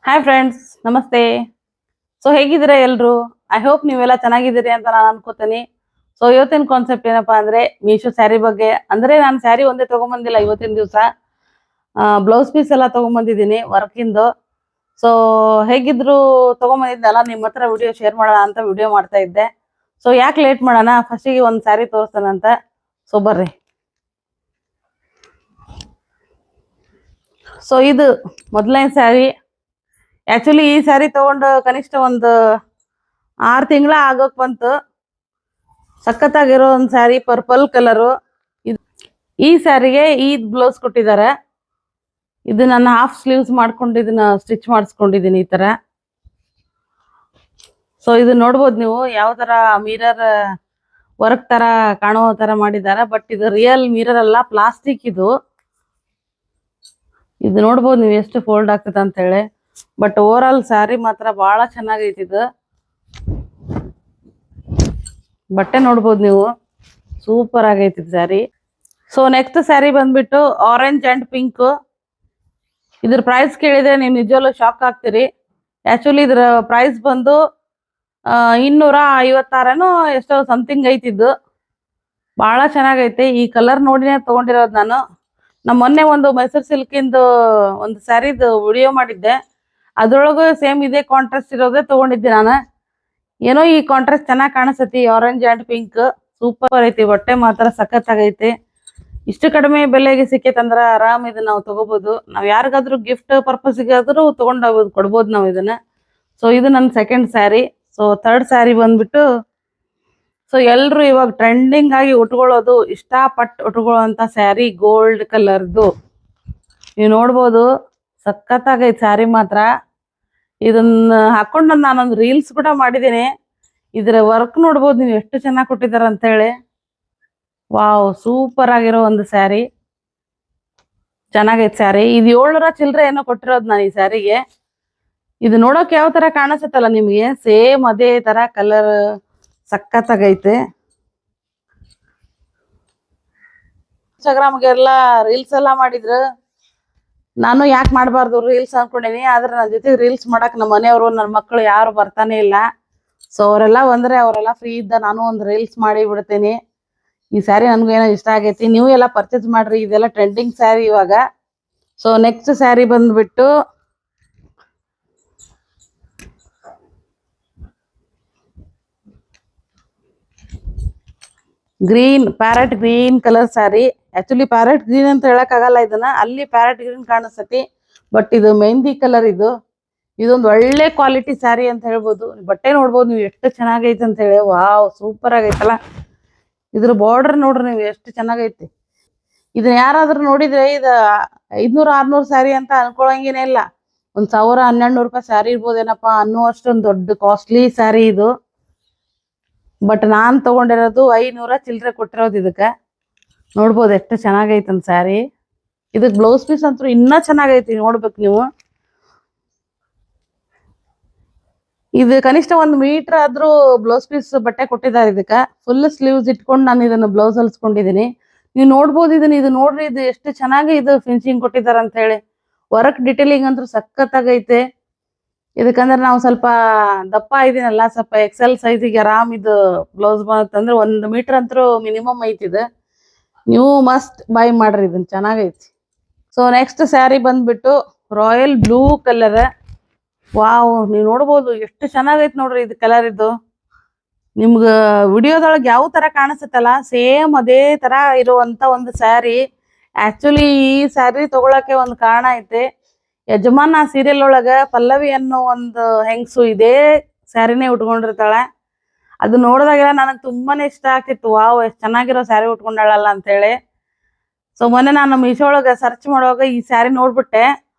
Hi friends, ನಮಸ್ತೆ. So ಹೇಗಿದ್ದೀರಾ ಎಲ್ರು? ಐ ಹೋಪ್ ನೀವೆಲ್ಲ ಚೆನ್ನಾಗಿದ್ದೀರಿ ಅಂತ ನಾನು ಅನ್ಕೋತೀನಿ. ಸೊ ಇವತ್ತಿನ ಕಾನ್ಸೆಪ್ಟ್ ಏನಪ್ಪಾ ಅಂದ್ರೆ ಮೀಶೋ ಸ್ಯಾರಿ ಬಗ್ಗೆ. ಅಂದ್ರೆ ನಾನು ಸ್ಯಾರಿ ಒಂದೇ ತಗೊಂಬಂದಿಲ್ಲ ಇವತ್ತಿನ ದಿವಸ, ಬ್ಲೌಸ್ ಪೀಸ್ ಎಲ್ಲ ತಗೊಂಬಂದಿದ್ದೀನಿ ವರ್ಕಿಂದು. ಸೊ ಹೇಗಿದ್ರು ತಗೊಂಬಂದಿದ್ದಲ್ಲ, ನಿಮ್ಮ ಹತ್ರ ವಿಡಿಯೋ ಶೇರ್ ಮಾಡೋಣ ಅಂತ ವಿಡಿಯೋ ಮಾಡ್ತಾ ಇದ್ದೆ. ಸೊ ಯಾಕೆ ಲೇಟ್ ಮಾಡೋಣ, ಫಸ್ಟಿಗೆ ಒಂದು ಸ್ಯಾರಿ ತೋರಿಸ್ತಾನಂತ. ಸೊ ಬರ್ರಿ. ಸೊ ಇದು ಮೊದಲನೇ ಸ್ಯಾರಿ. ಆಕ್ಚುಲಿ ಈ ಸ್ಯಾರಿ ತಗೊಂಡು ಕನಿಷ್ಠ ಒಂದು 6 ತಿಂಗಳ ಆಗೋಕ್ ಬಂತು. ಸಖತ್ತಾಗಿರೋ ಒಂದು ಸ್ಯಾರಿ, ಪರ್ಪಲ್ ಕಲರು. ಈ ಸ್ಯಾರಿಗೆ ಈ ಬ್ಲೌಸ್ ಕೊಟ್ಟಿದ್ದಾರೆ. ಇದು ನನ್ನ ಹಾಫ್ ಸ್ಲೀವ್ಸ್ ಮಾಡ್ಕೊಂಡು ಇದನ್ನ ಸ್ಟಿಚ್ ಮಾಡಿಸ್ಕೊಂಡಿದ್ದೀನಿ ಈ ತರ. ಸೊ ಇದು ನೋಡ್ಬೋದು ನೀವು ಯಾವ ತರ ಮಿರರ್ ವರ್ಕ್ ತರ ಕಾಣೋ ತರ ಮಾಡಿದ್ದಾರೆ. ಬಟ್ ಇದು ರಿಯಲ್ ಮಿರರ್ ಅಲ್ಲ, ಪ್ಲಾಸ್ಟಿಕ್ ಇದು. ಇದು ನೋಡ್ಬೋದು ನೀವು ಎಷ್ಟು ಫೋಲ್ಡ್ ಆಗ್ತದೆ ಅಂತ ಹೇಳಿ. ಬಟ್ ಓವರ್ ಆಲ್ ಸ್ಯಾರಿ ಮಾತ್ರ ಬಹಳ ಚೆನ್ನಾಗೈತಿ ಇದು. ಬಟ್ಟೆ ನೋಡ್ಬೋದು ನೀವು, ಸೂಪರ್ ಆಗೈತಿ ಸ್ಯಾರಿ. ಸೊ ನೆಕ್ಸ್ಟ್ ಸ್ಯಾರಿ ಬಂದ್ಬಿಟ್ಟು ಆರೆಂಜ್ ಅಂಡ್ ಪಿಂಕ್. ಇದ್ರ ಪ್ರೈಸ್ ಕೇಳಿದ್ರೆ ನೀವು ನಿಜವಲ್ಲೂ ಶಾಕ್ ಆಗ್ತೀರಿ. ಆಕ್ಚುಲಿ ಇದ್ರ ಪ್ರೈಸ್ ಬಂದು 256 ಎಷ್ಟೋ ಸಮಥಿಂಗ್ ಐತಿದ್ದು. ಬಹಳ ಚೆನ್ನಾಗೈತೆ. ಈ ಕಲರ್ ನೋಡಿನೇ ತಗೊಂಡಿರೋದು ನಾನು. ಮೊನ್ನೆ ಒಂದು ಮೈಸೂರು ಸಿಲ್ಕಿಂದು ಒಂದು ಸ್ಯಾರಿದು ವಿಡಿಯೋ ಮಾಡಿದ್ದೆ. ಅದ್ರೊಳಗೂ ಸೇಮ್ ಇದೇ ಕಾಂಟ್ರಾಸ್ಟ್ ಇರೋದೇ ತಗೊಂಡಿದ್ದೆ ನಾನು. ಏನೋ ಈ ಕಾಂಟ್ರಾಸ್ಟ್ ಚೆನ್ನಾಗಿ ಕಾಣಿಸ್ತೈತಿ. ಆರೆಂಜ್ ಅಂಡ್ ಪಿಂಕ್ ಸೂಪರ್ ಐತಿ. ಬಟ್ಟೆ ಮಾತ್ರ ಸಖತ್ ಆಗೈತಿ. ಇಷ್ಟು ಕಡಿಮೆ ಬೆಲೆಗೆ ಸಿಕ್ಕೈತಂದ್ರ ಆರಾಮ್ ಇದನ್ನ ನಾವು ತಗೋಬಹುದು. ನಾವ್ ಯಾರಿಗಾದ್ರೂ ಗಿಫ್ಟ್ ಪರ್ಪಸ್ಗಾದ್ರೂ ತಗೊಂಡ್ ಕೊಡ್ಬೋದು ನಾವು ಇದನ್ನ. ಸೊ ಇದು ನನ್ನ second sari. So third sari ಬಂದ್ಬಿಟ್ಟು, ಸೊ ಎಲ್ರು ಇವಾಗ ಟ್ರೆಂಡಿಂಗ್ ಆಗಿ ಉಟ್ಕೊಳ್ಳೋದು, ಇಷ್ಟಪಟ್ಟು ಉಟ್ಕೊಳ್ಳುವಂತ ಸ್ಯಾರಿ ಗೋಲ್ಡ್ ಕಲರ್ದು. ನೀವು ನೋಡ್ಬೋದು, ಸಖತ್ತಾಗೈತಿ ಸ್ಯಾರಿ ಮಾತ್ರ. ಇದನ್ನ ಹಾಕೊಂಡು ನಾನೊಂದು ರೀಲ್ಸ್ ಕೂಡ ಮಾಡಿದ್ದೀನಿ. ಇದ್ರ ವರ್ಕ್ ನೋಡ್ಬೋದು ನೀವು ಎಷ್ಟು ಚೆನ್ನಾಗಿ ಕೊಟ್ಟಿದಾರ ಅಂತ ಹೇಳಿ. ವಾವ್, ಸೂಪರ್ ಆಗಿರೋ ಒಂದು ಸ್ಯಾರಿ. ಚೆನ್ನಾಗೈತೆ ಸ್ಯಾರಿ. ಇದು 700 ಚಿಲ್ಲರೆ ಏನೋ ಕೊಟ್ಟಿರೋದು ನಾನು ಈ ಸ್ಯಾರಿಗೆ. ಇದು ನೋಡೋಕೆ ಯಾವ ತರ ಕಾಣಿಸುತ್ತಲ್ಲ ನಿಮ್ಗೆ, ಸೇಮ್ ಅದೇ ತರ ಕಲರ್ ಸಖತ್ತಾಗೈತೆ. ಇನ್ಸ್ಟಾಗ್ರಾಮ್ಗೆಲ್ಲ ರೀಲ್ಸ್ ಎಲ್ಲ ಮಾಡಿದ್ರು. ನಾನು ಯಾಕೆ ಮಾಡಬಾರ್ದು ರೀಲ್ಸ್ ಅನ್ಕೊಂಡಿನಿ. ಆದ್ರೆ ನನ್ನ ಜೊತೆ ರೀಲ್ಸ್ ಮಾಡಕ್ ನಮ್ಮ ಮನೆಯವರು, ನನ್ನ ಮಕ್ಕಳು ಯಾರು ಬರ್ತಾನೆ ಇಲ್ಲ. ಸೊ ಅವರೆಲ್ಲ ಬಂದ್ರೆ ಅವರೆಲ್ಲ ಫ್ರೀ ಇದ್ದ ನಾನು ಒಂದು ರೀಲ್ಸ್ ಮಾಡಿ ಬಿಡ್ತೀನಿ. ಈ ಸ್ಯಾರಿ ನನ್ಗೂ ಏನೋ ಇಷ್ಟ ಆಗೈತಿ. ನೀವು ಎಲ್ಲ ಪರ್ಚೇಸ್ ಮಾಡ್ರಿ, ಇದೆಲ್ಲ ಟ್ರೆಂಡಿಂಗ್ ಸ್ಯಾರಿ ಇವಾಗ. ಸೊ ನೆಕ್ಸ್ಟ್ ಸ್ಯಾರಿ ಬಂದ್ಬಿಟ್ಟು green, parrot green colour sari. Actually parrot green ಅಂತ ಹೇಳಕ್ ಆಗಲ್ಲ ಇದನ್ನ, ಅಲ್ಲಿ ಪ್ಯಾರೆಟ್ ಗ್ರೀನ್ ಕಾಣಿಸ್ತತಿ. ಬಟ್ ಇದು ಮೆಹಂದಿ ಕಲರ್. ಇದೊಂದು ಒಳ್ಳೆ ಕ್ವಾಲಿಟಿ ಸ್ಯಾರಿ ಅಂತ ಹೇಳ್ಬೋದು. ಬಟ್ಟೆ ನೋಡ್ಬೋದು ನೀವು ಎಷ್ಟು ಚೆನ್ನಾಗೈತೆ ಅಂತ ಹೇಳಿ. ವಾವ್, ಸೂಪರ್ ಆಗೈತಲ್ಲ. ಇದ್ರ ಬಾರ್ಡರ್ ನೋಡ್ರಿ ನೀವು ಎಷ್ಟು ಚೆನ್ನಾಗೈತಿ. ಇದನ್ನ ಯಾರಾದ್ರೂ ನೋಡಿದ್ರೆ ಇದು 500-600 ಸ್ಯಾರಿ ಅಂತ ಅನ್ಕೊಳಂಗೇನೆ ಇಲ್ಲ. 1000-1200 ರೂಪಾಯಿ ಸ್ಯಾರಿ ಇರ್ಬೋದೇನಪ್ಪಾ ಅನ್ನುವಷ್ಟೊಂದು ದೊಡ್ಡ ಕಾಸ್ಟ್ಲಿ ಸ್ಯಾರಿ ಇದು. ಬಟ್ ನಾನ್ ತಗೊಂಡಿರೋದು 500 ಚಿಲ್ಲರೆ ಕೊಟ್ಟಿರೋದು ಇದಕ್ಕೆ. ನೋಡ್ಬೋದು ಎಷ್ಟು ಚೆನ್ನಾಗೈತೆ ಅಂತ ಸ್ಯಾರಿ. ಇದಕ್ ಬ್ಲೌಸ್ ಪೀಸ್ ಅಂತೂ ಇನ್ನ ಚೆನ್ನಾಗೈತಿ, ನೋಡ್ಬೇಕು ನೀವು. ಇದು ಕನಿಷ್ಠ 1 ಮೀಟರ್ ಆದ್ರೂ ಬ್ಲೌಸ್ ಪೀಸ್ ಬಟ್ಟೆ ಕೊಟ್ಟಿದ್ದಾರೆ ಇದಕ್ಕೆ. ಫುಲ್ ಸ್ಲೀವ್ಸ್ ಇಟ್ಕೊಂಡು ನಾನು ಇದನ್ನ ಬ್ಲೌಸ್ ಹೊಲ್ಸ್ಕೊಂಡಿದ್ದೀನಿ. ನೀವು ನೋಡ್ಬೋದು ಇದನ್ನ. ಇದು ನೋಡ್ರಿ, ಇದು ಎಷ್ಟು ಚೆನ್ನಾಗಿ ಇದು ಫಿನಿಶಿಂಗ್ ಕೊಟ್ಟಿದ್ದಾರೆ ಅಂತ ಹೇಳಿ. ವರ್ಕ್ ಡಿಟೇಲಿಂಗ್ ಅಂತೂ ಸಖತ್ತಾಗೈತೆ. ಇದಕ್ಕಂದ್ರೆ ನಾವು ಸ್ವಲ್ಪ ದಪ್ಪ ಇದೀನಲ್ಲ, ಸ್ವಲ್ಪ ಎಕ್ಸೆಲ್ ಸೈಜಿಗೆ ಆರಾಮ್ ಇದು ಬ್ಲೌಸ್ ಬಂತಂದ್ರೆ 1 ಮೀಟರ್ ಅಂತೂ ಮಿನಿಮಮ್ ಐತಿದೆ. ನೀವು ಮಸ್ಟ್ ಬೈ ಮಾಡ್ರಿ, ಇದನ್ನ ಚೆನ್ನಾಗೈತಿ. ಸೊ ನೆಕ್ಸ್ಟ್ ಸ್ಯಾರಿ ಬಂದ್ಬಿಟ್ಟು ರಾಯಲ್ ಬ್ಲೂ ಕಲರ್. ವಾವ್, ನೀವು ನೋಡ್ಬೋದು ಎಷ್ಟು ಚೆನ್ನಾಗೈತಿ ನೋಡ್ರಿ ಇದು ಕಲರ್. ಇದು ನಿಮ್ಗ ವಿಡಿಯೋದೊಳಗೆ ಯಾವ ತರ ಕಾಣಿಸುತ್ತಲ್ಲ, ಸೇಮ್ ಅದೇ ತರ ಇರುವಂತ ಒಂದು ಸ್ಯಾರಿ. ಆಕ್ಚುಲಿ ಈ ಸ್ಯಾರಿ ತಗೊಳಕ್ಕೆ ಒಂದು ಕಾರಣ ಐತೆ. ಯಜಮಾನ ಸೀರಿಯಲ್ ಒಳಗ ಪಲ್ಲವಿ ಅನ್ನೋ ಒಂದು ಹೆಂಗಸು ಇದೇ ಸ್ಯಾರಿನೇ ಉಟ್ಕೊಂಡಿರ್ತಾಳೆ. ಅದು ನೋಡಿದಾಗೆಲ್ಲ ನನಗೆ ತುಂಬಾನೇ ಇಷ್ಟ ಆಗ್ತಿತ್ತು. ವಾವ್, ಎಷ್ಟು ಚೆನ್ನಾಗಿರೋ ಸ್ಯಾರಿ ಉಟ್ಕೊಂಡಾಳಲ್ಲ ಅಂತ ಹೇಳಿ. ಸೊ ಮೊನ್ನೆ ನಾನು ಮೀಶೋ ಒಳಗೆ ಸರ್ಚ್ ಮಾಡುವಾಗ ಈ ಸ್ಯಾರಿ ನೋಡ್ಬಿಟ್ಟೆ.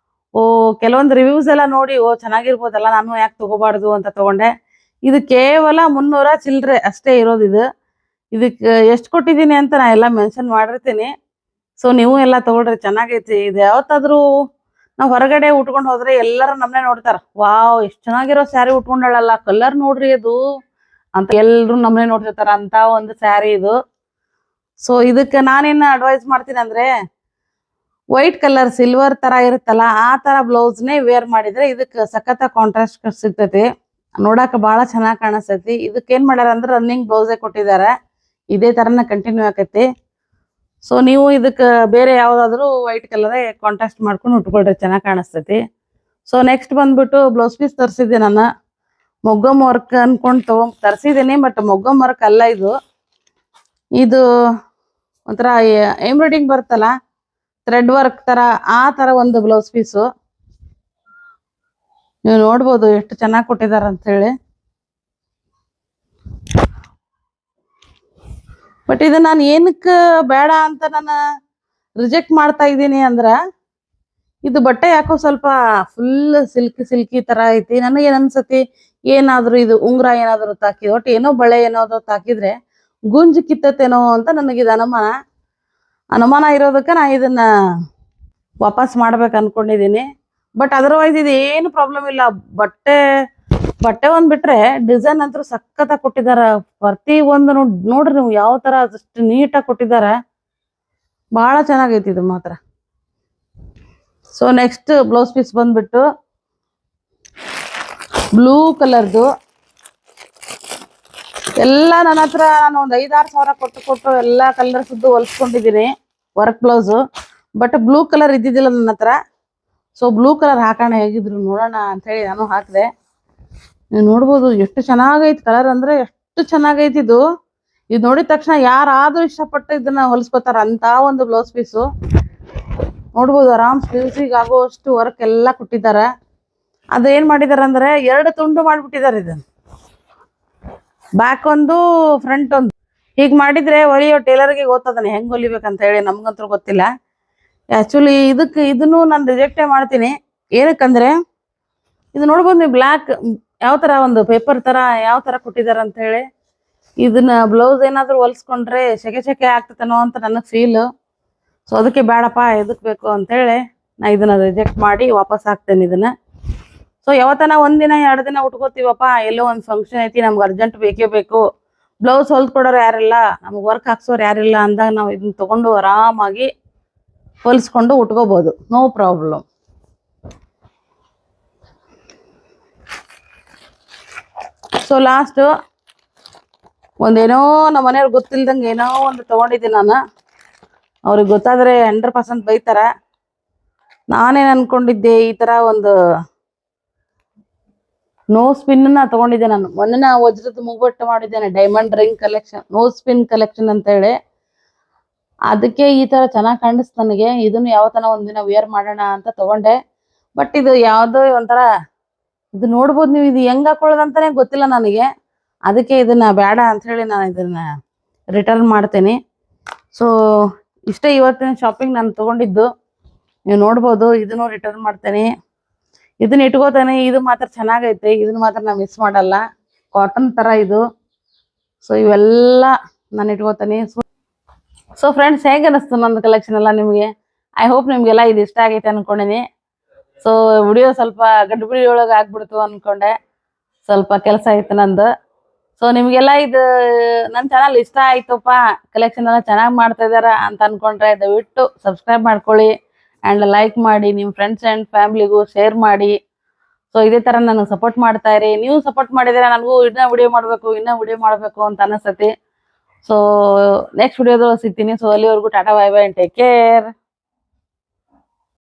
ಓ, ಕೆಲವೊಂದು ರಿವ್ಯೂಸ್ ಎಲ್ಲ ನೋಡಿ, ಓ ಚೆನ್ನಾಗಿರ್ಬೋದಲ್ಲ, ನಾನು ಯಾಕೆ ತಗೋಬಾರ್ದು ಅಂತ ತಗೊಂಡೆ. ಇದು ಕೇವಲ 300 ಚಿಲ್ಲರೆ ಅಷ್ಟೇ ಇರೋದು ಇದು. ಇದಕ್ಕೆ ಎಷ್ಟು ಕೊಟ್ಟಿದ್ದೀನಿ ಅಂತ ನಾ ಎಲ್ಲ ಮೆನ್ಷನ್ ಮಾಡಿರ್ತೀನಿ. ಸೊ ನೀವು ಎಲ್ಲ ತಗೊಳ್ರಿ, ಚೆನ್ನಾಗೈತಿ. ಇದು ಯಾವತ್ತಾದ್ರೂ ನಾವು ಹೊರಗಡೆ ಉಟ್ಕೊಂಡು ಹೋದ್ರೆ ಎಲ್ಲರೂ ನಮ್ಮನೆ ನೋಡ್ತಾರ, ವಾವ್ ಎಷ್ಟು ಚೆನ್ನಾಗಿರೋ ಸ್ಯಾರಿ ಉಟ್ಕೊಂಡಾಳಲ್ಲ, ಕಲರ್ ನೋಡ್ರಿ ಅದು ಅಂತ ಎಲ್ರು ನಮ್ಮನೆ ನೋಡ್ತಿರ್ತಾರ ಅಂತ ಒಂದು ಸ್ಯಾರಿ ಇದು. ಸೊ ಇದಕ್ಕೆ ನಾನೇನು ಅಡ್ವೈಸ್ ಮಾಡ್ತೀನಿ ಅಂದ್ರೆ, ವೈಟ್ ಕಲರ್ ಸಿಲ್ವರ್ ತರ ಇರುತ್ತಲ್ಲ ಆ ತರ ಬ್ಲೌಸ್ನೇ ವೇರ್ ಮಾಡಿದ್ರೆ ಇದಕ್ಕೆ ಸಖತ್ ಕಾಂಟ್ರಾಸ್ಟ್ ಸಿಗ್ತೈತಿ. ನೋಡಾಕ ಬಹಳ ಚೆನ್ನಾಗಿ ಕಾಣಿಸ್ತೈತಿ. ಇದಕ್ಕೆ ಏನ್ ಮಾಡ್ಯಾರ ಅಂದ್ರೆ ರನ್ನಿಂಗ್ ಬ್ಲೌಸೇ ಕೊಟ್ಟಿದ್ದಾರೆ. ಇದೇ ತರನ ಕಂಟಿನ್ಯೂ ಆಕೈತಿ. ಸೊ ನೀವು ಇದಕ್ಕೆ ಬೇರೆ ಯಾವ್ದಾದ್ರು ವೈಟ್ ಕಲರ್ ಕಾಂಟ್ರಾಸ್ಟ್ ಮಾಡ್ಕೊಂಡು ಉಟ್ಕೊಳ್ರಿ, ಚೆನ್ನಾಗಿ ಕಾಣಿಸ್ತೈತಿ. ಸೊ ನೆಕ್ಸ್ಟ್ ಬಂದ್ಬಿಟ್ಟು ಬ್ಲೌಸ್ ಪೀಸ್ ತರಿಸಿದ್ದೆ ನಾನು. ಮೊಗ್ಗಮ್ ವರ್ಕ್ ಅನ್ಕೊಂಡು ತರಿಸಿದ್ದೀನಿ, ಬಟ್ ಮೊಗ್ಗಮ್ ವರ್ಕ್ ಅಲ್ಲ ಇದು. ಇದು ಒಂಥರ ಎಂಬ್ರಾಯ್ಡಿಂಗ್ ಬರುತ್ತಲ್ಲ, ಥ್ರೆಡ್ ವರ್ಕ್ ತರ, ಆ ತರ ಒಂದು ಬ್ಲೌಸ್ ಪೀಸು. ನೀವು ನೋಡ್ಬೋದು ಎಷ್ಟು ಚೆನ್ನಾಗಿ ಕೊಟ್ಟಿದಾರ ಅಂತ ಹೇಳಿ. ಬಟ್ ಇದು ನಾನು ಏನಕ್ಕೆ ಬೇಡ ಅಂತ ನಾನು ರಿಜೆಕ್ಟ್ ಮಾಡ್ತಾ ಇದ್ದೀನಿ ಅಂದ್ರ, ಇದು ಬಟ್ಟೆ ಯಾಕೋ ಸ್ವಲ್ಪ ಫುಲ್ ಸಿಲ್ಕಿ ತರ ಐತಿ. ನನಗೆ ಏನ್ ಅನ್ಸತಿ, ಏನಾದ್ರು ಇದು ಉಂಗುರ ಏನಾದ್ರು ತಾಕಿದ್, ಒಟ್ಟು ಏನೋ ಬಳೆ ಏನಾದ್ರು ತಾಕಿದ್ರೆ ಗುಂಜು ಕಿತ್ತತೇನೋ ಅಂತ ನನಗಿದು ಅನುಮಾನ ಇರೋದಕ್ಕೆ ನಾ ಇದನ್ನ ವಾಪಸ್ ಮಾಡ್ಬೇಕು ಅನ್ಕೊಂಡಿದೀನಿ. ಬಟ್ ಅದರ್ವೈಸ್ ಇದು ಏನು ಪ್ರಾಬ್ಲಮ್ ಇಲ್ಲ. ಬಟ್ಟೆ ಒಂದ್ ಬಿಟ್ರೆ ಡಿಸೈನ್ ಅಂತೂ ಸಖತ್ತಾಗಿ ಕೊಟ್ಟಿದಾರ. ಪ್ರತಿ ಒಂದು ನೋಡ್ರಿ ನೀವು ಯಾವ ತರ ಅಷ್ಟು ನೀಟಾಗಿ ಕೊಟ್ಟಿದಾರ. ಬಹಳ ಚೆನ್ನಾಗೈತಿ ಇದು ಮಾತ್ರ. ಸೊ ನೆಕ್ಸ್ಟ್ ಬ್ಲೌಸ್ ಪೀಸ್ ಬಂದ್ಬಿಟ್ಟು ಬ್ಲೂ ಕಲರ್ದು. ಎಲ್ಲ ನನ್ನ ಹತ್ರ ನಾನು ಒಂದು 5-6 ಸಾವಿರ ಕೊಟ್ಟು ಎಲ್ಲ ಕಲರ್ ಸುದ್ದು ಹೊಲ್ಸ್ಕೊಂಡಿದ್ದೀನಿ work blouse. But blue colour ಇದ್ದಿದ್ದಿಲ್ಲ ನನ್ನ ಹತ್ರ. ಸೊ ಬ್ಲೂ ಕಲರ್ ಹಾಕೋಣ ಹೇಗಿದ್ರು ನೋಡೋಣ ಅಂತ ಹೇಳಿ ನಾನು ಹಾಕಿದೆ. ನೀವು ನೋಡ್ಬೋದು ಎಷ್ಟು ಚೆನ್ನಾಗೈತಿ ಕಲರ್, ಅಂದ್ರೆ ಎಷ್ಟು ಚೆನ್ನಾಗೈತಿ ಇದು. ಇದು ನೋಡಿದ ತಕ್ಷಣ ಯಾರಾದ್ರೂ ಇಷ್ಟಪಟ್ಟು ಇದನ್ನ ಹೊಲಿಸ್ಕೊತಾರ ಅಂತ ಒಂದು ಬ್ಲೌಸ್ ಪೀಸು. ನೋಡ್ಬೋದು ಆರಾಮ್ ಸ್ಲೀವ್ಸಿಗೆ ಆಗೋಷ್ಟು ವರ್ಕ್ ಎಲ್ಲ ಕೊಟ್ಟಿದ್ದಾರೆ. ಅದೇನ್ ಮಾಡಿದಾರೆ ಅಂದ್ರೆ 2 ತುಂಡು ಮಾಡ್ಬಿಟ್ಟಿದ್ದಾರೆ. ಇದನ್ನ ಬ್ಯಾಕ್ ಒಂದು ಫ್ರಂಟ್ ಒಂದು ಹೀಗೆ ಮಾಡಿದ್ರೆ ಹೊಲಿಯೋ ಟೇಲರ್ಗೆ ಗೊತ್ತದನೆ ಹೆಂಗ್ ಹೊಲಿಬೇಕಂತ ಹೇಳಿ. ನಮ್ಗಂತೂ ಗೊತ್ತಿಲ್ಲ. ಆಕ್ಚುಲಿ ಇದನ್ನು ನಾನು ರಿಜೆಕ್ಟೇ ಮಾಡ್ತೀನಿ. ಏನಕ್ಕಂದ್ರೆ ಇದು ನೋಡ್ಬೋದು ನೀವು, ಬ್ಲ್ಯಾಕ್ ಯಾವ ತರ ಒಂದು ಪೇಪರ್ ತರ ಯಾವ ತರ ಕೊಟ್ಟಿದಾರ ಅಂತ ಹೇಳಿ. ಇದನ್ನ ಬ್ಲೌಸ್ ಏನಾದ್ರು ಹೊಲ್ಸ್ಕೊಂಡ್ರೆ ಸೆಕೆ ಆಗ್ತತನೋ ಅಂತ ನನಗೆ ಫೀಲ್. ಸೊ ಅದಕ್ಕೆ ಬೇಡಪ್ಪ, ಎದಕ್ ಬೇಕು ಅಂತ ಹೇಳಿ ನಾ ಇದನ್ನ ರಿಜೆಕ್ಟ್ ಮಾಡಿ ವಾಪಸ್ ಹಾಕ್ತೇನೆ ಇದನ್ನ. ಸೊ ಯಾವತ್ತನ 1 ದಿನ 2 ದಿನ ಉಟ್ಕೋತೀವಪ್ಪ, ಎಲ್ಲೋ ಒಂದು ಫಂಕ್ಷನ್ ಐತಿ, ನಮ್ಗೆ ಅರ್ಜೆಂಟ್ ಬೇಕೇ ಬೇಕು, ಬ್ಲೌಸ್ ಹೊಲ್ಕೊಡೋರು ಯಾರಿಲ್ಲ, ನಮ್ಗೆ ವರ್ಕ್ ಹಾಕ್ಸೋರು ಯಾರಿಲ್ಲ ಅಂದಾಗ ನಾವು ಇದನ್ನ ತಗೊಂಡು ಆರಾಮಾಗಿ ಹೊಲಿಸ್ಕೊಂಡು ಉಟ್ಕೋಬಹುದು, ನೋ ಪ್ರಾಬ್ಲಮ್. ಸೊ ಲಾಸ್ಟ್ ಒಂದೇನೋ ನಮ್ಮ ಮನೆಯವ್ರಿಗೆ ಗೊತ್ತಿಲ್ದಂಗೆ ಏನೋ ಒಂದು ತಗೊಂಡಿದ್ದೀನಿ ನಾನು. ಅವ್ರಿಗೆ ಗೊತ್ತಾದ್ರೆ 100% ಬೈತಾರ. ನಾನೇನು ಅನ್ಕೊಂಡಿದ್ದೆ, ಈ ತರ ಒಂದು ನೋ ಸ್ಪಿನ್ ತಗೊಂಡಿದ್ದೆ ನಾನು. ಮೊನ್ನೆ ವಜ್ರದ ಮುಗ್ಬಟ್ಟು ಮಾಡಿದ್ದೇನೆ, diamond ring collection, no spin collection ಅಂತ ಹೇಳಿ. ಅದಕ್ಕೆ ಈ ತರ ಚೆನ್ನಾಗಿ ಕಾಣಿಸ್ತು ನನಗೆ. ಇದನ್ನು ಯಾವತ್ತನ ಒಂದಿನ ವೇರ್ ಮಾಡೋಣ ಅಂತ ತಗೊಂಡೆ. ಬಟ್ ಇದು ಯಾವ್ದೋ ಒಂಥರ, ಇದು ನೋಡ್ಬೋದು ನೀವು, ಇದು ಹೆಂಗ್ ಹಾಕೊಳ್ಳೋದಂತಾನೆ ಗೊತ್ತಿಲ್ಲ ನನಗೆ. ಅದಕ್ಕೆ ಇದನ್ನ ಬೇಡ ಅಂತ ಹೇಳಿ ನಾನು ಇದನ್ನ ರಿಟರ್ನ್ ಮಾಡ್ತೇನೆ. ಸೊ ಇಷ್ಟೇ ಇವತ್ತಿನ ಶಾಪಿಂಗ್ ನಾನು ತಗೊಂಡಿದ್ದು. ನೀವು ನೋಡ್ಬೋದು, ಇದನ್ನು ರಿಟರ್ನ್ ಮಾಡ್ತೇನೆ. ಇದನ್ನ ಇಟ್ಕೋತಾನೆ. ಇದು ಮಾತ್ರ ಚೆನ್ನಾಗೈತೆ, ಇದನ್ನ ಮಾತ್ರ ನಾ ಮಿಸ್ ಮಾಡಲ್ಲ. ಕಾಟನ್ ತರ ಇದು. ಸೊ ಇವೆಲ್ಲ ನಾನು ಇಟ್ಕೋತಾನೆ. ಸೊ ಫ್ರೆಂಡ್ಸ್, ಹೇಗೆ ಅನಿಸ್ತು ನಂದು ಕಲೆಕ್ಷನ್ ಎಲ್ಲ ನಿಮಗೆ? ಐ ಹೋಪ್ ನಿಮ್ಗೆಲ್ಲ ಇದು ಇಷ್ಟ ಆಗೈತೆ ಅನ್ಕೊಂಡಿನಿ. ಸೊ ವಿಡಿಯೋ ಸ್ವಲ್ಪ ಗಡ್ಬಿಡಿ ಒಳಗೆ ಆಗ್ಬಿಡ್ತು ಅನ್ಕೊಂಡೆ, ಸ್ವಲ್ಪ ಕೆಲಸ ಐತೆ ನಂದು. ಸೊ ನಿಮ್ಗೆಲ್ಲ ಇದು ನನ್ನ ಚಾನಲ್ ಇಷ್ಟ ಆಯ್ತಪ್ಪ, ಕಲೆಕ್ಷನ್ ಎಲ್ಲ ಚೆನ್ನಾಗಿ ಮಾಡ್ತಾ ಇದಾರ ಅಂತ ಅನ್ಕೊಂಡ್ರೆ ದಯವಿಟ್ಟು ಸಬ್ಸ್ಕ್ರೈಬ್ ಮಾಡ್ಕೊಳ್ಳಿ ಆ್ಯಂಡ್ ಲೈಕ್ ಮಾಡಿ, ನಿಮ್ಮ ಫ್ರೆಂಡ್ಸ್ ಆ್ಯಂಡ್ ಫ್ಯಾಮಿಲಿಗೂ ಶೇರ್ ಮಾಡಿ. ಸೊ ಇದೇ ಥರ ನನಗೆ ಸಪೋರ್ಟ್ ಮಾಡ್ತಾ ಇರಿ. ನೀವು ಸಪೋರ್ಟ್ ಮಾಡಿದರೆ ನನಗೂ ಇನ್ನೂ ವಿಡಿಯೋ ಮಾಡಬೇಕು ಅಂತ ಅನಿಸ್ತತಿ. ಸೊ ನೆಕ್ಸ್ಟ್ ವಿಡಿಯೋದಲ್ಲಿ ಸಿಗ್ತೀನಿ. ಸೊ ಅಲ್ಲಿವರೆಗೂ Tata, bye bye, take care.